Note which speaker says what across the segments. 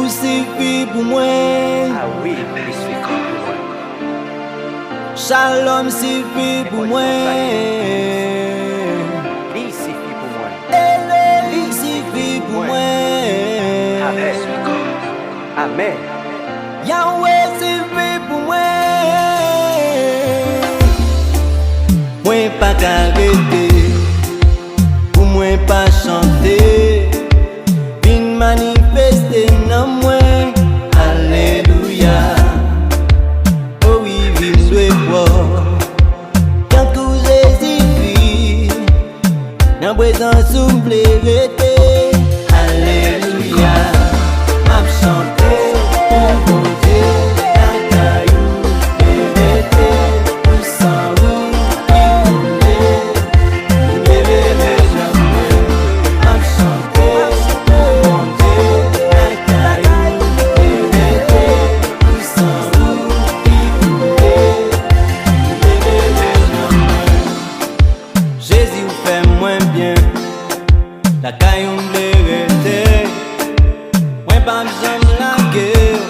Speaker 1: Ou suffit pour moi.
Speaker 2: Ah oui, il suffit pour moi.
Speaker 1: Shalom suffit pour moi.
Speaker 2: Il suffit pour moi.
Speaker 1: Il suffit pour moi.
Speaker 2: Amen. Amen.
Speaker 1: Yahweh suffit pour moi. Moi pas arrêter, pour moi pas chanter, vin manifester dans moi. Alléluia. Oh oui, vive le bois. Quand tout Jésus dans présence souffle rester. Alléluia. M'a chanter pour mon Dieu, la caillou, bébé, pour s'en la caille on blérete, moi pas besoin de la guerre,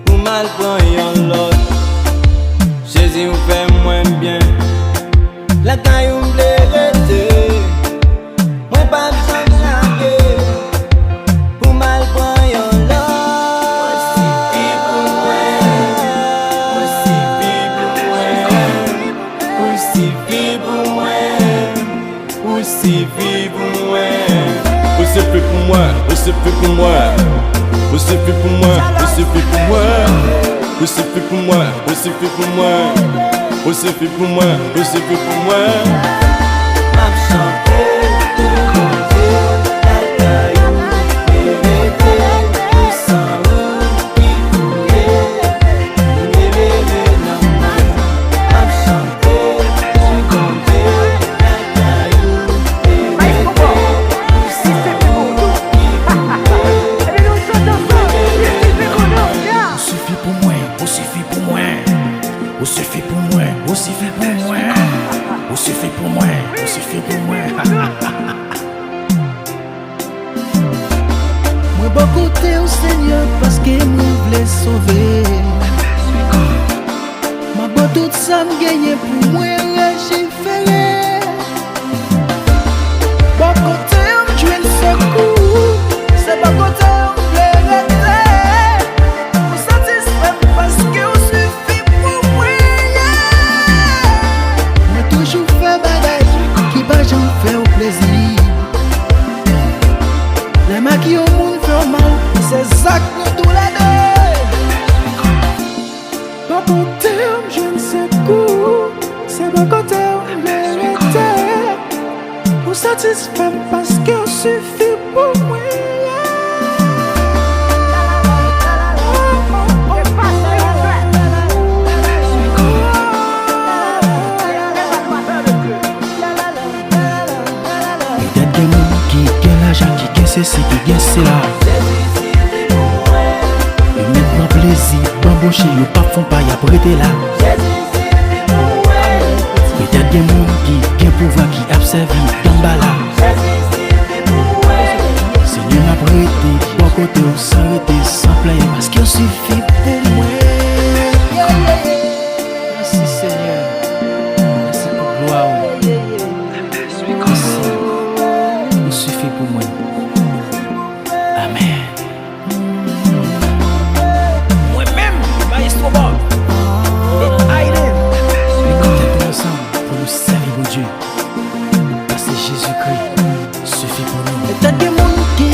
Speaker 1: pour mal prendre yon lot. Jésus vous fait moins bien, la caille on blérete, moi pas besoin de la guerre, pour mal prendre yon lot. Aussi vive pour moi, aussi vive pour moi.
Speaker 3: Você fait pour moi, você fait pour moi, você fait pour moi, você fait pour moi, você fait pour moi, você fait pour moi, você fait pour moi, você fait pour moi.
Speaker 1: M'a chanter pour mon Dieu, la caillou, bébé, pour s'en bébé, non. M'a chanter pour mon Dieu, la caillou, bébé, pour s'en
Speaker 4: suffit pour moi, vous suffit pour moi, vous suffit pour moi, vous suffit pour moi, vous suffit pour moi, vous suffit pour moi. Moi bon côté au Seigneur parce que moi voulais sauver. Ma bon tout ça me gagne pour moi légiférer. Bon côté on me joue le secours, c'est bon côté on me rester. Vous satisfait parce que vous suffit pour moi. Moi toujours fait bagaille qui va j'en faire au plaisir. Les mains qui au monde font mal, c'est ça que nous tous les deux. Bon côté on me joue le secours, c'est bon côté on me rester. Vous satisfait parce que vous suffit pour moi. C'est qui gagne c'est là. Et maintenant plaisir, bambouché, y'a pas font pas y'a prêté là. Peut-être des gens qui gagne pouvoir qui observe dans bas là. Seigneur m'a prêté, bon côté on s'arrêter sans plaire parce qu'il suffit pour moi. Merci Seigneur, merci pour gloire. Merci, il suffit pour moi. Amen. Moi-même, maestro Bob et Aiden, nous comptons ensemble pour nous servir mon Dieu. Parce que Jésus-Christ suffit pour nous. Et t'as des gens qui